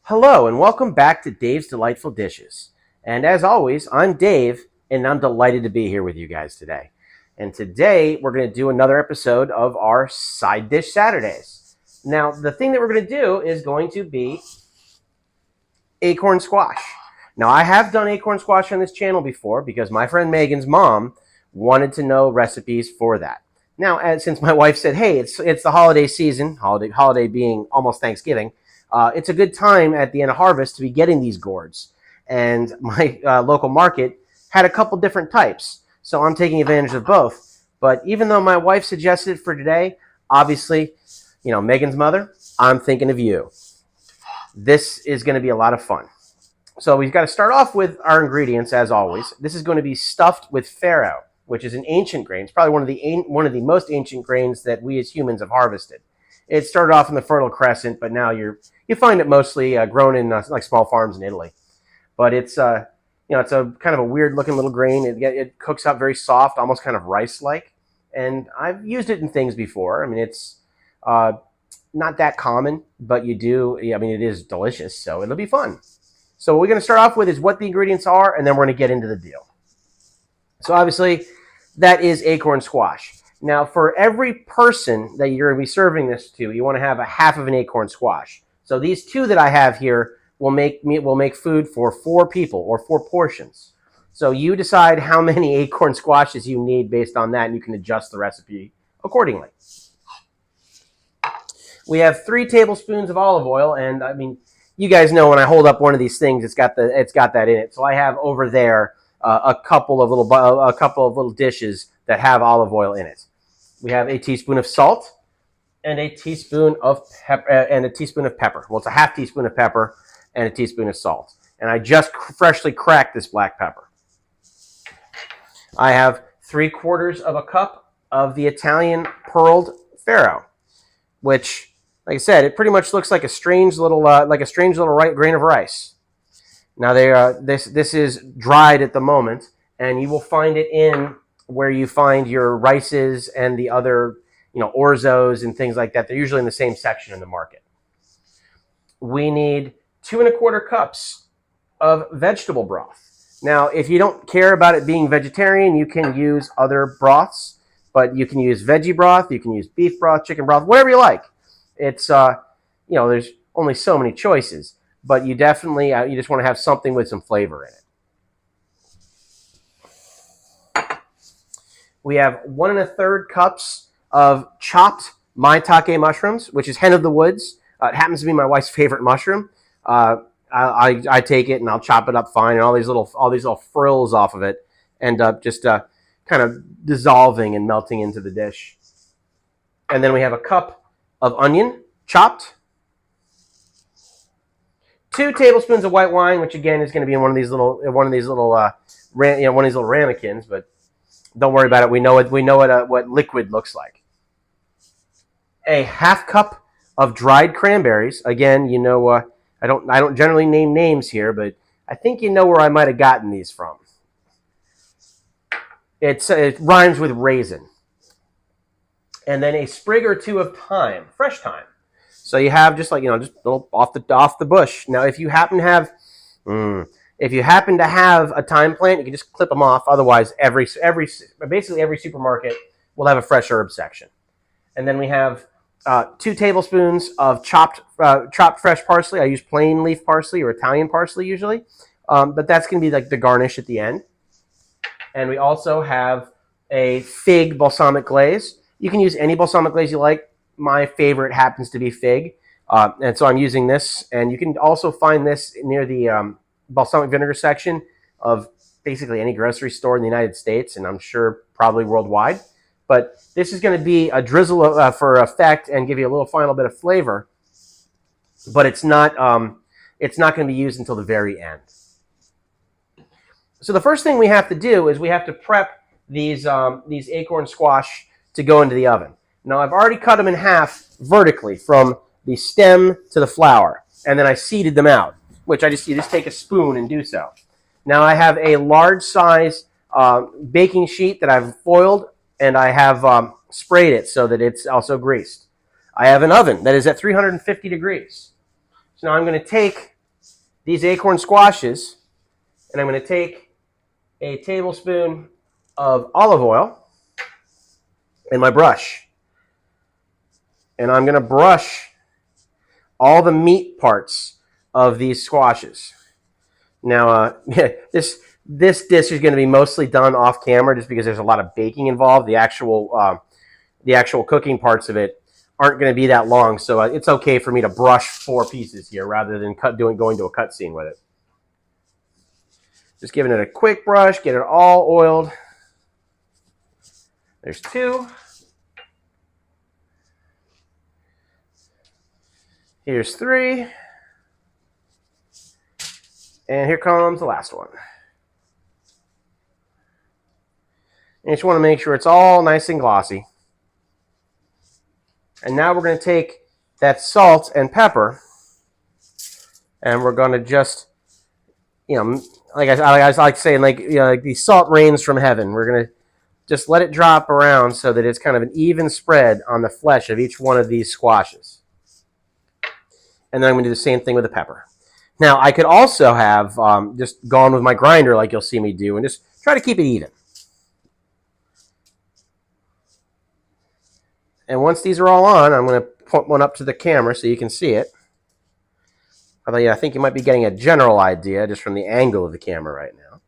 Hello and welcome back to Dave's Delightful Dishes. And as always, I'm Dave and I'm delighted to be here with you guys today. And today we're going to do another episode of our Side Dish Saturdays. Now, the thing that we're going to do is going to be acorn squash. Now, I have done acorn squash on this channel before because my friend Megan's mom wanted to know recipes for that. Now, since my wife said, hey, it's the holiday season, holiday being almost Thanksgiving, it's a good time at the end of harvest to be getting these gourds. And my local market had a couple different types. So I'm taking advantage of both. But even though my wife suggested it for today, obviously, you know, Megan's mother, I'm thinking of you. This is going to be a lot of fun. So we've got to start off with our ingredients, as always. This is going to be stuffed with farro, which is an ancient grain. It's probably one of the most ancient grains that we as humans have harvested. It started off in the Fertile Crescent, but now you find it mostly grown in like small farms in Italy. But it's it's a kind of a weird looking little grain. It cooks up very soft, almost kind of rice like. And I've used it in things before. I mean, it's not that common, but you do. I mean, it is delicious, so it'll be fun. So what we're going to start off with is what the ingredients are, and then we're going to get into the deal. So obviously, that is acorn squash. Now, for every person that you're going to be serving this to, you want to have a half of an acorn squash. So these two that I have here will make food for 4 people or 4 portions. So you decide how many acorn squashes you need based on that, and you can adjust the recipe accordingly. We have 3 tablespoons of olive oil, and I mean, you guys know when I hold up one of these things, it's got that in it. So I have over there a couple of little dishes that have olive oil in it. We have a teaspoon of salt and a teaspoon of pepper. Well, it's a half teaspoon of pepper and a teaspoon of salt. And I just freshly cracked this black pepper. I have 3/4 of a cup of the Italian pearled farro, which, like I said, it pretty much looks like a strange little grain of rice. Now this is dried at the moment, and you will find it in where you find your rices and the other, orzos and things like that. They're usually in the same section in the market. We need 2 1/4 cups of vegetable broth. Now, if you don't care about it being vegetarian, you can use other broths, but you can use veggie broth, you can use beef broth, chicken broth, whatever you like. It's, there's only so many choices, but you definitely, you just want to have something with some flavor in it. We have 1 1/3 cups of chopped maitake mushrooms, which is hen of the woods. It happens to be my wife's favorite mushroom. I take it and I'll chop it up fine, and all these little frills off of it end up just kind of dissolving and melting into the dish. And then we have a cup of onion chopped, 2 tablespoons of white wine, which again is going to be in one of these little ramekins, but don't worry about it. We know what liquid looks like. A half cup of dried cranberries. Again, I don't generally name names here, but I think you know where I might have gotten these from. It rhymes with raisin. And then a sprig or 2 of thyme, fresh thyme. So you have just a little off the bush. Now, if you happen to have a thyme plant, you can just clip them off. Otherwise, basically every supermarket will have a fresh herb section. And then we have 2 tablespoons of chopped fresh parsley. I use plain leaf parsley or Italian parsley usually, but that's going to be like the garnish at the end. And we also have a fig balsamic glaze. You can use any balsamic glaze you like. My favorite happens to be fig, and so I'm using this. And you can also find this near the balsamic vinegar section of basically any grocery store in the United States, and I'm sure probably worldwide. But this is going to be a drizzle for effect and give you a little final bit of flavor. But it's not going to be used until the very end. So the first thing we have to do is we have to prep these acorn squash to go into the oven. Now, I've already cut them in half vertically from the stem to the flower, and then I seeded them out, which you just take a spoon and do so. Now, I have a large size baking sheet that I've foiled, and I have sprayed it so that it's also greased. I have an oven that is at 350 degrees. So now I'm going to take these acorn squashes, and I'm going to take a tablespoon of olive oil and my brush. And I'm going to brush all the meat parts of these squashes. Now, this dish is going to be mostly done off camera just because there's a lot of baking involved. The actual cooking parts of it aren't going to be that long, so it's okay for me to brush 4 pieces here rather than going to a cut scene with it. Just giving it a quick brush, get it all oiled. There's 2. Here's 3. And here comes the last one. And you just want to make sure it's all nice and glossy. And now we're going to take that salt and pepper, and we're going to just, like I like saying, like these salt rains from heaven. We're going to just let it drop around so that it's kind of an even spread on the flesh of each one of these squashes. And then I'm going to do the same thing with the pepper. Now, I could also have just gone with my grinder like you'll see me do and just try to keep it even. And once these are all on, I'm going to put one up to the camera so you can see it. Although, I think you might be getting a general idea just from the angle of the camera right now.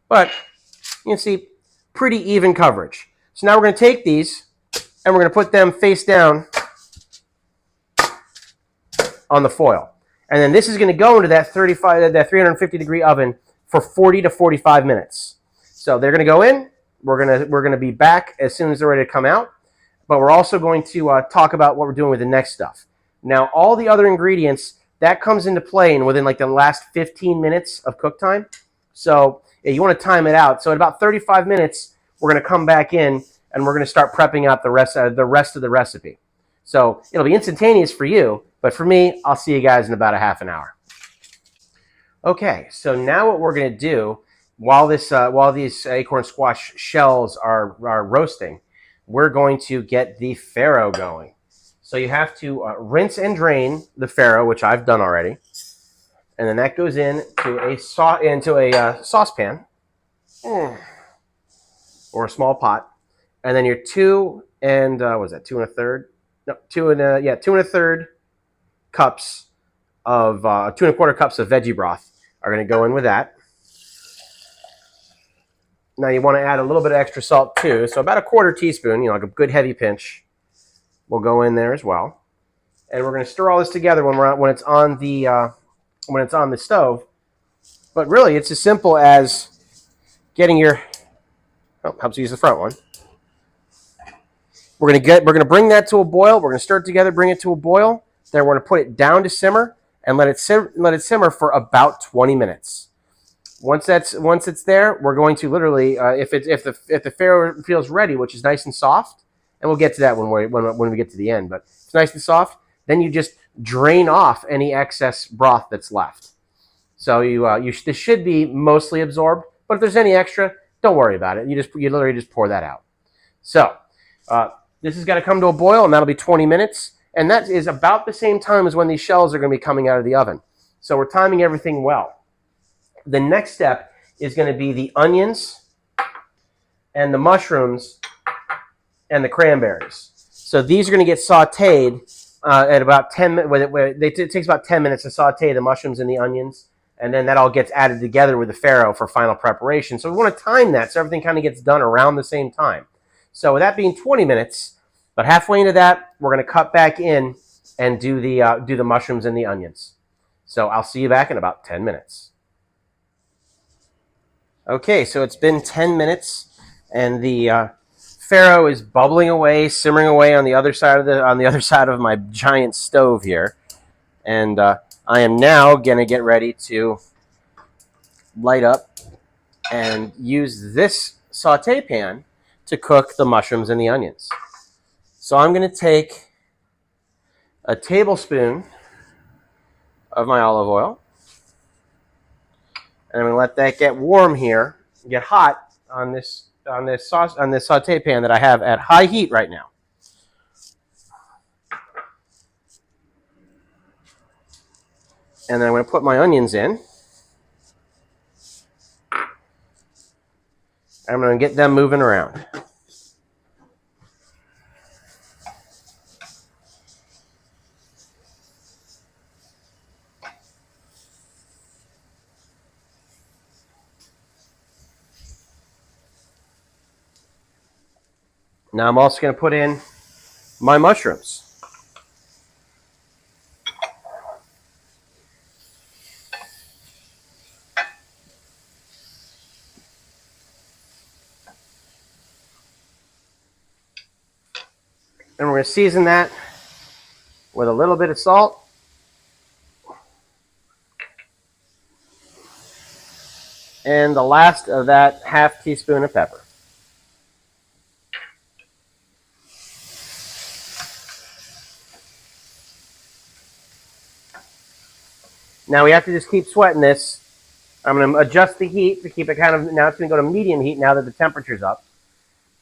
But you can see pretty even coverage. So now we're going to take these and we're going to put them face down on the foil. And then this is going to go into that 350 degree oven for 40 to 45 minutes. So they're going to go in. We're going to be back as soon as they're ready to come out. But we're also going to talk about what we're doing with the next stuff. Now, all the other ingredients, that comes into play within like the last 15 minutes of cook time. So you want to time it out. So at about 35 minutes, we're going to come back in and we're going to start prepping out the rest of the recipe. So it'll be instantaneous for you, but for me, I'll see you guys in about a half an hour. Okay, so now what we're going to do while these acorn squash shells are roasting, we're going to get the farro going. So you have to rinse and drain the farro, which I've done already, and then that goes into a saucepan or a small pot, and then your 2 1/4 cups of 2 1/4 cups of veggie broth are going to go in with that. Now you want to add a little bit of extra salt too, so about a 1/4 teaspoon, like a good heavy pinch, will go in there as well. And we're going to stir all this together when it's on the stove. But really, it's as simple as getting your helps use the front one. We're going to bring that to a boil. We're going to stir it together, bring it to a boil. Then we're going to put it down to simmer and let it simmer for about 20 minutes. Once it's there, we're going to literally, if the farro feels ready, which is nice and soft, and we'll get to that when we get to the end, but it's nice and soft, then you just drain off any excess broth that's left. So this should be mostly absorbed, but if there's any extra, don't worry about it. You literally just pour that out. So this is going to come to a boil, and that'll be 20 minutes, and that is about the same time as when these shells are going to be coming out of the oven. So we're timing everything well. The next step is going to be the onions and the mushrooms and the cranberries. So these are going to get sauteed at about 10 minutes. It takes about 10 minutes to saute the mushrooms and the onions, and then that all gets added together with the farro for final preparation. So we want to time that so everything kind of gets done around the same time. So with that being 20 minutes, but halfway into that, we're going to cut back in and do the mushrooms and the onions. So I'll see you back in about 10 minutes. Okay, so it's been 10 minutes, and the farro is bubbling away, simmering away on the other side of my giant stove here, and I am now gonna get ready to light up and use this saute pan to cook the mushrooms and the onions. So I'm gonna take a tablespoon of my olive oil. And I'm going to let that get warm here, get hot on this saute pan that I have at high heat right now. And then I'm going to put my onions in. I'm going to get them moving around. Now I'm also going to put in my mushrooms. And we're going to season that with a little bit of salt. And the last of that half teaspoon of pepper. Now we have to just keep sweating this. I'm going to adjust the heat to keep it kind of, now it's going to go to medium heat now that the temperature's up.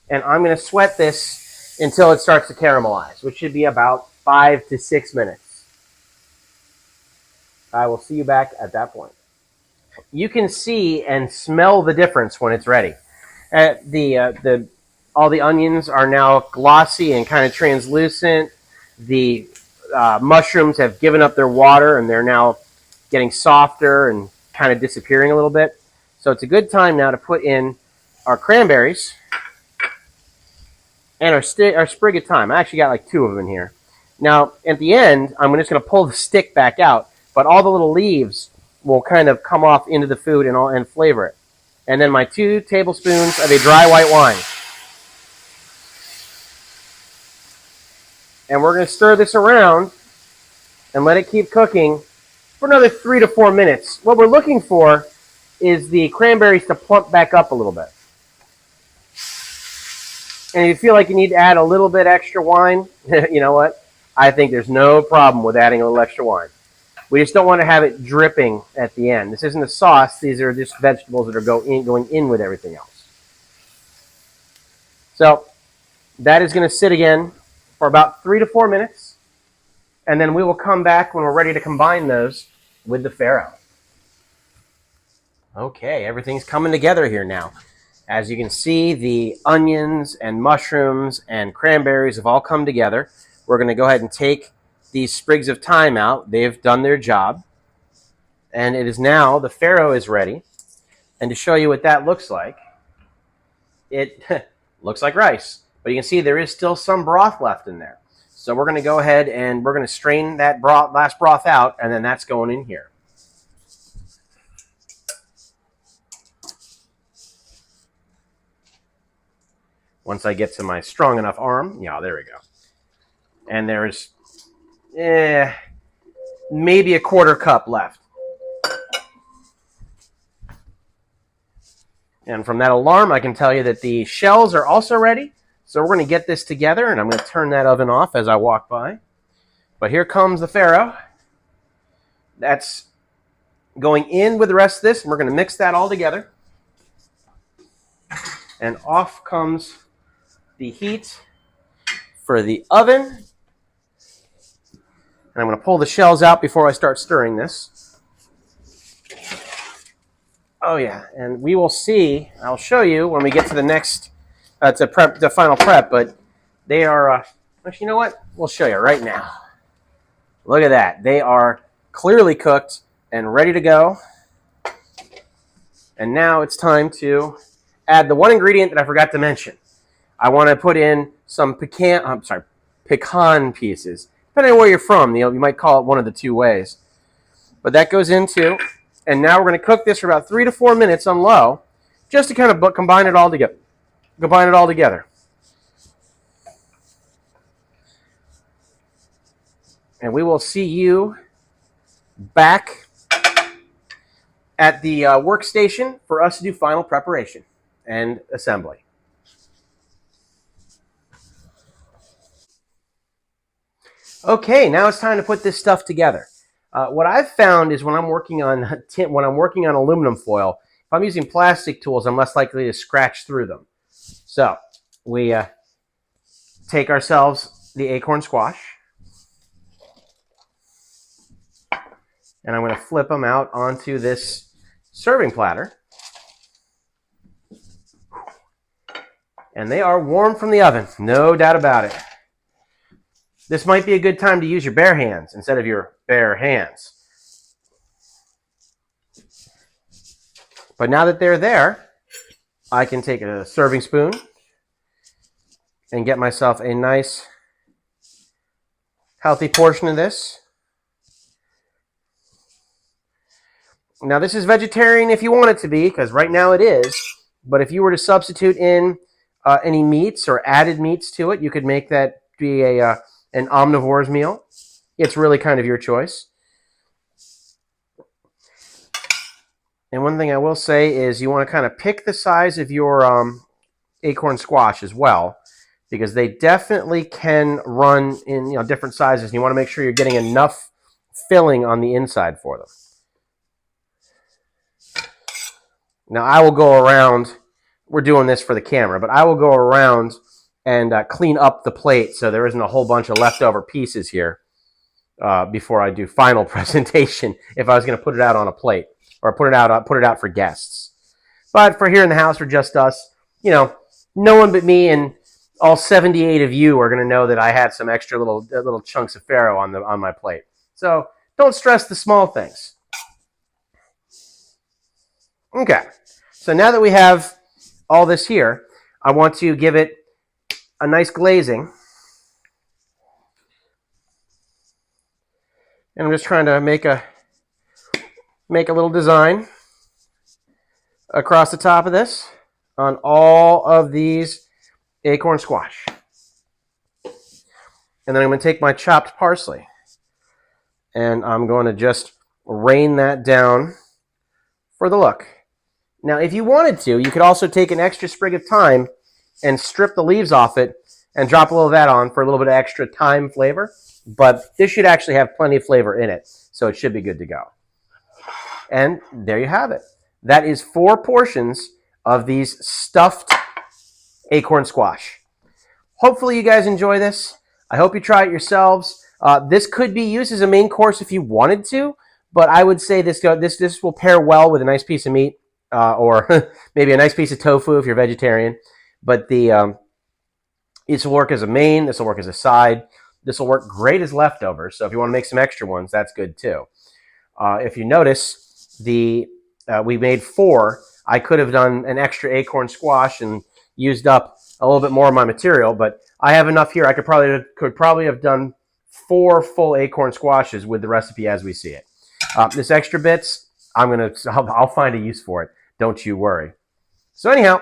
And I'm going to sweat this until it starts to caramelize, which should be about 5 to 6 minutes. I will see you back at that point. You can see and smell the difference when it's ready. All the onions are now glossy and kind of translucent. The mushrooms have given up their water and they're now getting softer and kind of disappearing a little bit. So it's a good time now to put in our cranberries and our sprig of thyme. I actually got like 2 of them in here. Now, at the end, I'm just going to pull the stick back out, but all the little leaves will kind of come off into the food and flavor it. And then my 2 tablespoons of a dry white wine. And we're going to stir this around and let it keep cooking for another 3 to 4 minutes. What we're looking for is the cranberries to plump back up a little bit. And if you feel like you need to add a little bit extra wine, you know what? I think there's no problem with adding a little extra wine. We just don't want to have it dripping at the end. This isn't a sauce. These are just vegetables that are going in with everything else. So that is going to sit again for about 3 to 4 minutes. And then we will come back when we're ready to combine those with the farro. Okay, everything's coming together here now. As you can see, the onions and mushrooms and cranberries have all come together. We're going to go ahead and take these sprigs of thyme out. They've done their job. And it is now, the farro is ready. And to show you what that looks like, it looks like rice. But you can see there is still some broth left in there. So we're going to go ahead and we're going to strain that last broth out, and then that's going in here. Once I get to my strong enough arm, yeah, there we go. And there's maybe a 1/4 cup left. And from that alarm, I can tell you that the shells are also ready. So we're going to get this together, and I'm going to turn that oven off as I walk by. But here comes the farro. That's going in with the rest of this, and we're going to mix that all together. And off comes the heat for the oven. And I'm going to pull the shells out before I start stirring this. Oh yeah, and we will see, I'll show you when we get to the next, the final prep, but they are, actually, you know what? We'll show you right now. Look at that. They are clearly cooked and ready to go. And now it's time to add the one ingredient that I forgot to mention. I want to put in some pecan pieces. Depending on where you're from, you might call it one of the 2 ways. But that goes into, and now we're going to cook this for about 3 to 4 minutes on low, just to kind of combine it all together. And we will see you back at the workstation for us to do final preparation and assembly. Okay, now it's time to put this stuff together. What I've found is when I'm working on aluminum foil, if I'm using plastic tools, I'm less likely to scratch through them. So we take ourselves the acorn squash, And I'm going to flip them out onto this serving platter. And they are warm from the oven, no doubt about it. This might be a good time to use your bare hands instead of your bare hands. But now that they're there, I can take a serving spoon and get myself a nice, healthy portion of this. Now, this is vegetarian if you want it to be, because right now it is. But if you were to substitute in any meats or added meats to it, you could make that be an omnivore's meal. It's really kind of your choice. And one thing I will say is you want to kind of pick the size of your acorn squash as well, because they definitely can run in different sizes. And you want to make sure you're getting enough filling on the inside for them. Now I will go around, we're doing this for the camera, but I will go around and clean up the plate so there isn't a whole bunch of leftover pieces here before I do final presentation if I was going to put it out on a plate or put it out for guests. But for here in the house, for just us, no one but me and all 78 of you are going to know that I had some extra little chunks of farro on my plate. So don't stress the small things. Okay, so now that we have all this here, I want to give it a nice glazing. And I'm just trying to make a little design across the top of this on all of these acorn squash. And then I'm going to take my chopped parsley and I'm going to just rain that down for the look. Now, if you wanted to, you could also take an extra sprig of thyme and strip the leaves off it and drop a little of that on for a little bit of extra thyme flavor. But this should actually have plenty of flavor in it, so it should be good to go. And there you have it. That is 4 portions of these stuffed acorn squash. Hopefully you guys enjoy this. I hope you try it yourselves. This could be used as a main course if you wanted to, but I would say this will pair well with a nice piece of meat. Or maybe a nice piece of tofu if you're vegetarian. But this will work as a main. This will work as a side. This will work great as leftovers. So if you want to make some extra ones, that's good too. If you notice, we made 4. I could have done an extra acorn squash and used up a little bit more of my material, but I have enough here. I could probably have done 4 full acorn squashes with the recipe as we see it. This extra bits, I'll find a use for it. Don't you worry. So anyhow,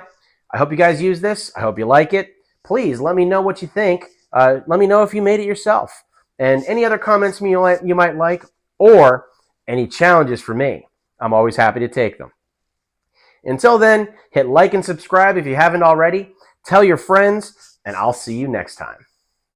I hope you guys use this. I hope you like it. Please let me know what you think. Let me know if you made it yourself. And any other comments you might like, or any challenges for me. I'm always happy to take them. Until then, hit like and subscribe if you haven't already. Tell your friends, and I'll see you next time.